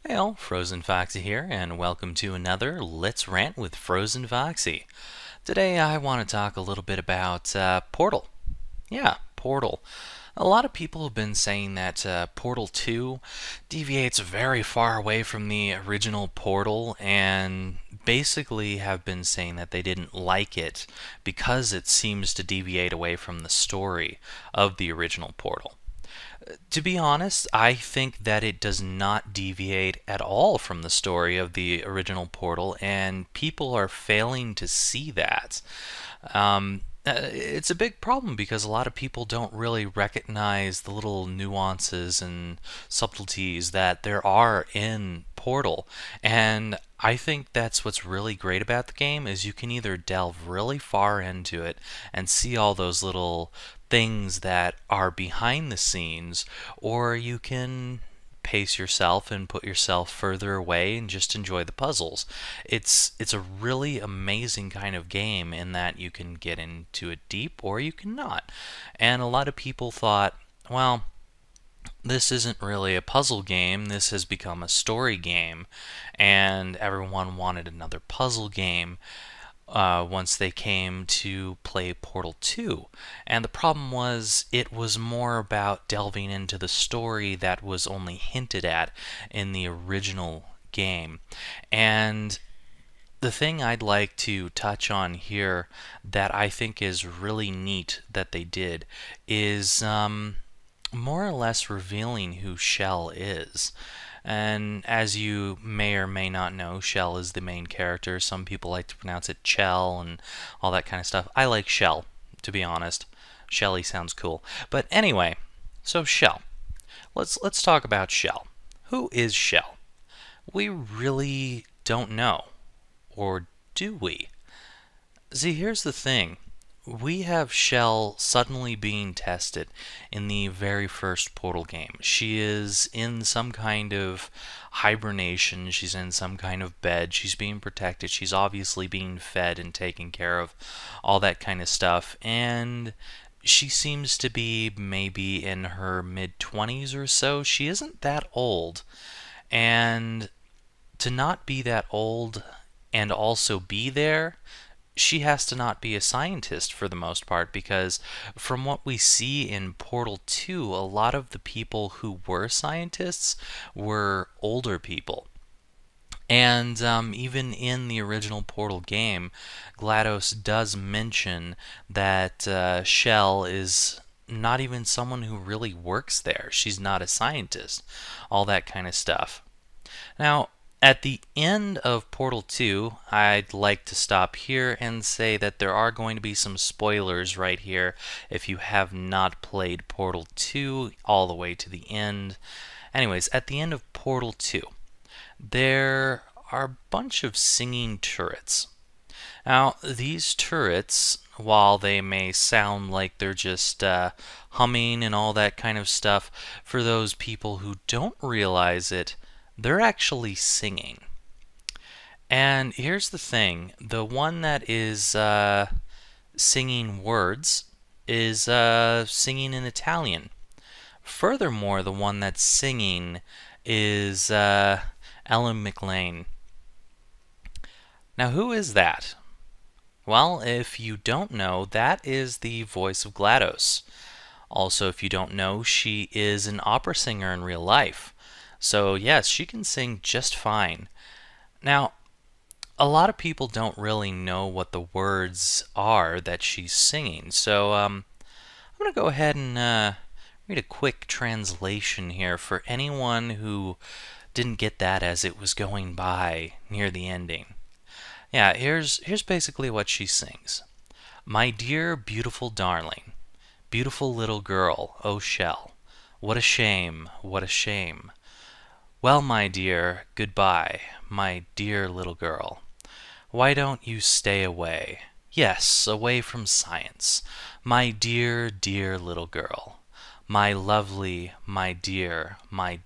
Hey all, FrozenFoxy here, and welcome to another Let's Rant with FrozenFoxy. Today I want to talk a little bit about Portal. Yeah, Portal. A lot of people have been saying that Portal 2 deviates very far away from the original Portal, and basically have been saying that they didn't like it because it seems to deviate away from the story of the original Portal. To be honest, I think that it does not deviate at all from the story of the original Portal, and people are failing to see that. It's a big problem because a lot of people don't really recognize the little nuances and subtleties that there are in Portal. And I think that's what's really great about the game is you can either delve really far into it and see all those little things that are behind the scenes, or you can pace yourself and put yourself further away and just enjoy the puzzles. It's a really amazing kind of game in that you can get into it deep or you cannot. And a lot of people thought, well, this isn't really a puzzle game, this has become a story game, and everyone wanted another puzzle game once they came to play Portal 2. And the problem was, it was more about delving into the story that was only hinted at in the original game. And the thing I'd like to touch on here that I think is really neat that they did is more or less revealing who Shell is. And as you may or may not know, Shell is the main character. Some people like to pronounce it Chell and all that kind of stuff. I like Shell, to be honest. Shelly sounds cool. But anyway, so Shell. Let's talk about Shell. Who is Shell? We really don't know. Or do we? See, here's the thing. We have Shell suddenly being tested in the very first Portal game. She is in some kind of hibernation. She's in some kind of bed. She's being protected. She's obviously being fed and taken care of, all that kind of stuff. And she seems to be maybe in her mid-20s or so. She isn't that old. And to not be that old and also be there, she has to not be a scientist for the most part, because from what we see in Portal 2, a lot of the people who were scientists were older people. And even in the original Portal game, GLaDOS does mention that Shell is not even someone who really works there. She's not a scientist, all that kind of stuff. Now, at the end of Portal 2, I'd like to stop here and say that there are going to be some spoilers right here if you have not played Portal 2 all the way to the end. Anyways, at the end of Portal 2, there are a bunch of singing turrets. Now, these turrets, while they may sound like they're just humming and all that kind of stuff, for those people who don't realize it, they're actually singing. And here's the thing, the one that is singing words is singing in Italian. Furthermore, the one that's singing is Ellen McLean. Now, who is that? Well, if you don't know, that is the voice of GLaDOS. Also, if you don't know, she is an opera singer in real life. So yes, she can sing just fine. Now, a lot of people don't really know what the words are that she's singing. So I'm going to go ahead and read a quick translation here for anyone who didn't get that as it was going by near the ending. Yeah, here's basically what she sings. My dear, beautiful darling, beautiful little girl, oh Shell, what a shame, what a shame. Well, my dear, goodbye, my dear little girl. Why don't you stay away? Yes, away from science. My dear, dear little girl. My lovely, my dear, my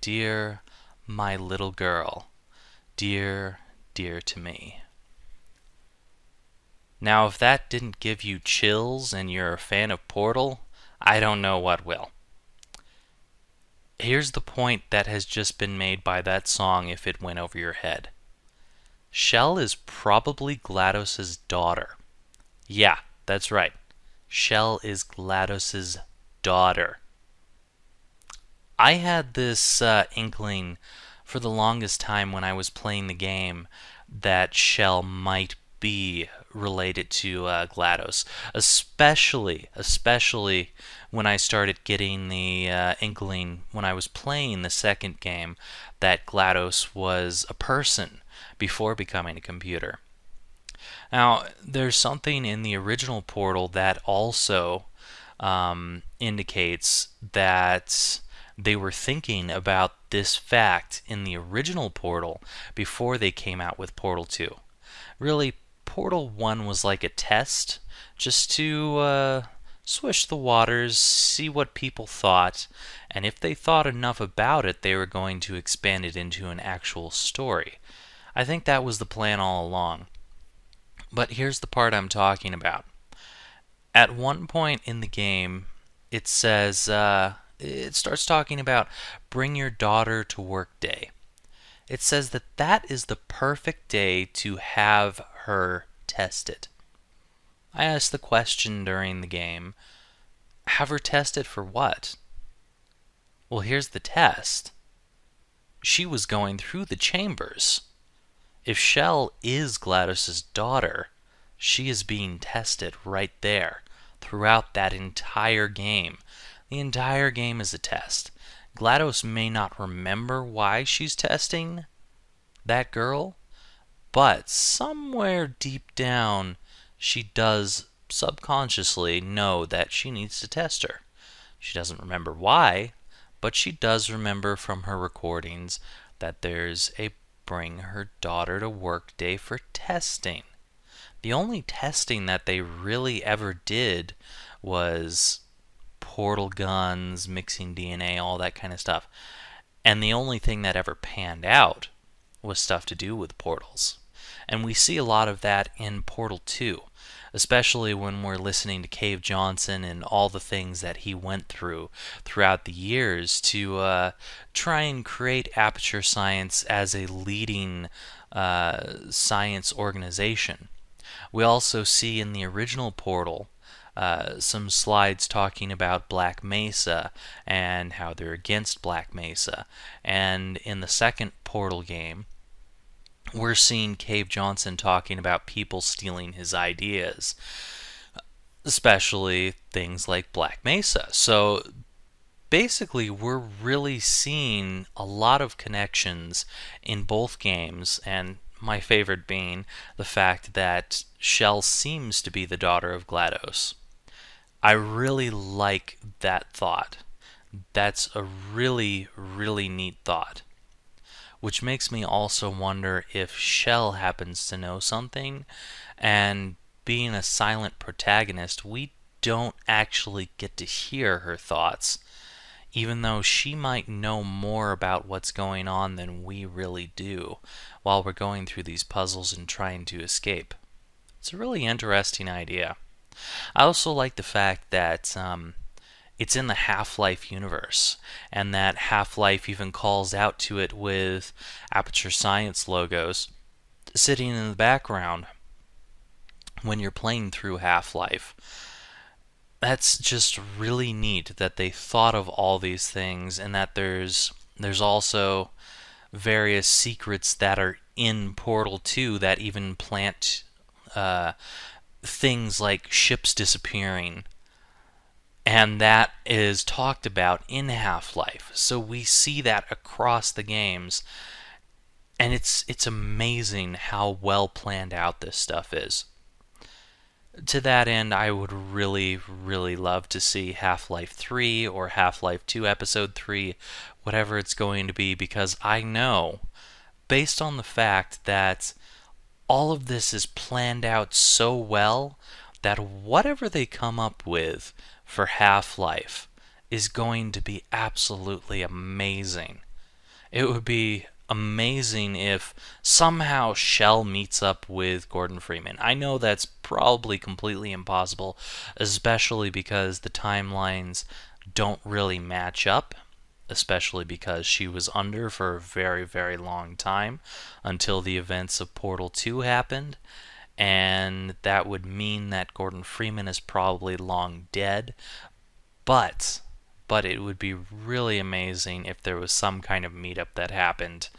little girl. Dear, dear to me. Now, if that didn't give you chills and you're a fan of Portal, I don't know what will. Here's the point that has just been made by that song if it went over your head. Shell is probably GLaDOS's daughter. Yeah, that's right. Shell is GLaDOS's daughter. I had this inkling for the longest time when I was playing the game that Shell might be related to GLaDOS, especially when I started getting the inkling when I was playing the second game that GLaDOS was a person before becoming a computer. Now, there's something in the original Portal that also indicates that they were thinking about this fact in the original Portal before they came out with Portal 2. Really, Portal 1 was like a test just to swish the waters, see what people thought, and if they thought enough about it, they were going to expand it into an actual story. I think that was the plan all along. But here's the part I'm talking about. At one point in the game, it says, it starts talking about bring your daughter to work day. It says that that is the perfect day to have her tested. I asked the question during the game, have her tested for what? Well, here's the test. She was going through the chambers. If Shell is GLaDOS's daughter, she is being tested right there throughout that entire game. The entire game is a test. GLaDOS may not remember why she's testing that girl, but somewhere deep down she does subconsciously know that she needs to test her. She doesn't remember why, but she does remember from her recordings that there's a bring her daughter to work day for testing. The only testing that they really ever did was portal guns, mixing DNA, all that kind of stuff. And the only thing that ever panned out was stuff to do with portals. And we see a lot of that in Portal 2, especially when we're listening to Cave Johnson and all the things that he went through throughout the years to try and create Aperture Science as a leading science organization. We also see in the original Portal some slides talking about Black Mesa and how they're against Black Mesa. And in the second Portal game, we're seeing Cave Johnson talking about people stealing his ideas, especially things like Black Mesa. So basically, we're really seeing a lot of connections in both games, and my favorite being the fact that Shell seems to be the daughter of GLaDOS. I really like that thought. That's a really, really neat thought. Which makes me also wonder if Shell happens to know something, and being a silent protagonist, we don't actually get to hear her thoughts, even though she might know more about what's going on than we really do while we're going through these puzzles and trying to escape. It's a really interesting idea. I also like the fact that it's in the Half-Life universe, and that Half-Life even calls out to it with Aperture Science logos sitting in the background when you're playing through Half-Life. That's just really neat that they thought of all these things, and that there's also various secrets that are in Portal 2 that even plant things like ships disappearing, and that is talked about in Half-Life. So we see that across the games, and it's amazing how well planned out this stuff is. To that end, I would really, really love to see Half-Life 3 or Half-Life 2 Episode 3, whatever it's going to be, because I know, based on the fact that all of this is planned out so well, that whatever they come up with for Half-Life is going to be absolutely amazing. It would be amazing if somehow Shell meets up with Gordon Freeman. I know that's probably completely impossible, especially because the timelines don't really match up. especially because she was under for a very, very long time until the events of Portal 2 happened, and that would mean that Gordon Freeman is probably long dead. But but it would be really amazing if there was some kind of meetup that happened,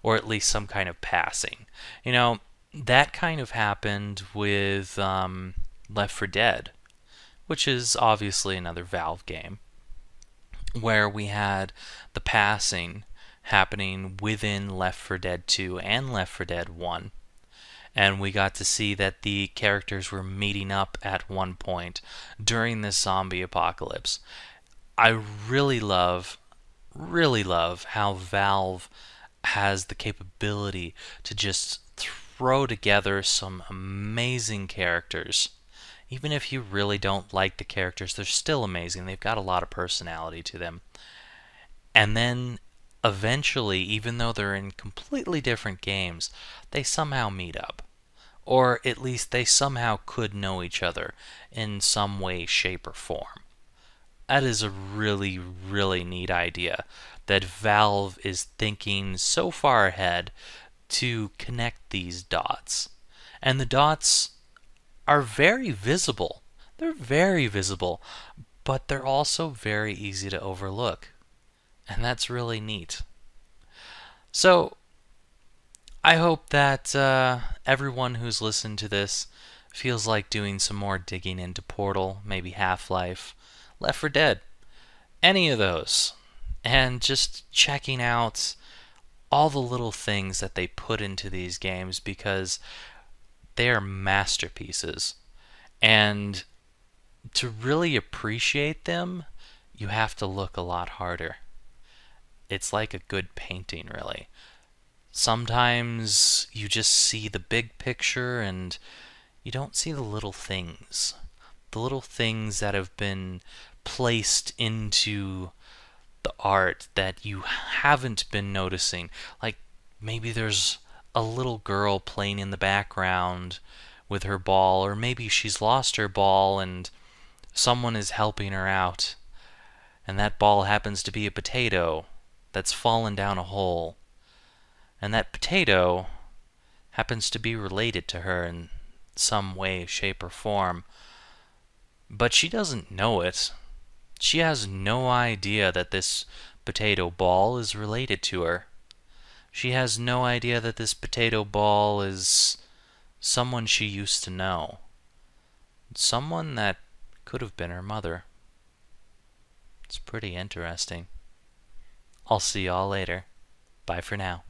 or at least some kind of passing. You know, that kind of happened with Left 4 Dead, which is obviously another Valve game, where we had the passing happening within Left 4 Dead 2 and Left 4 Dead 1. And we got to see that the characters were meeting up at one point during this zombie apocalypse. I really love how Valve has the capability to just throw together some amazing characters. Even if you really don't like the characters, they're still amazing. They've got a lot of personality to them. And then eventually, even though they're in completely different games, they somehow meet up. Or at least they somehow could know each other in some way, shape, or form. That is a really, really neat idea that Valve is thinking so far ahead to connect these dots. And the dots are very visible. They're very visible, but they're also very easy to overlook. And that's really neat. So, I hope that everyone who's listened to this feels like doing some more digging into Portal, maybe Half-Life, Left 4 Dead, any of those, and just checking out all the little things that they put into these games, because they are masterpieces. And to really appreciate them, you have to look a lot harder. It's like a good painting, really. Sometimes you just see the big picture and you don't see the little things. The little things that have been placed into the art that you haven't been noticing. Like maybe there's a little girl playing in the background with her ball, or maybe she's lost her ball and someone is helping her out, and that ball happens to be a potato that's fallen down a hole. And that potato happens to be related to her in some way, shape, or form. But she doesn't know it. She has no idea that this potato ball is related to her. She has no idea that this potato ball is someone she used to know. Someone that could have been her mother. It's pretty interesting. I'll see y'all later. Bye for now.